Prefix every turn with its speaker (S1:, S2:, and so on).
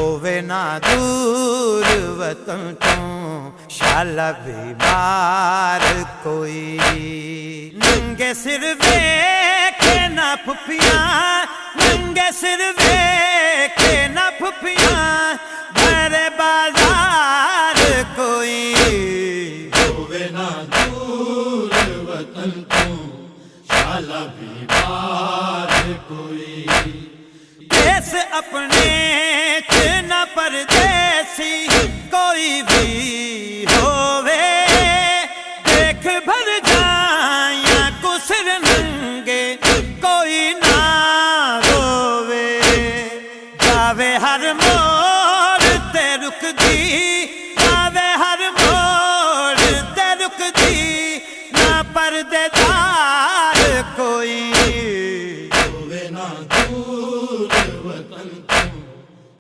S1: होवे ना दूर वतन तो शाला बीमार कोई। नंगे सिर वेखे ना फुफियां, नंगे सिर वेखे ना फुफियां, मेरे बाजार कोई।
S2: होवे ना दूर वतन तो शाला बीमार कोई।
S1: देश अपने च न परदेसी कोई भी होवे, देख भर जाया कुसर नंगे कोई ना रोवे। जावे हर मोड़ ते रुकदी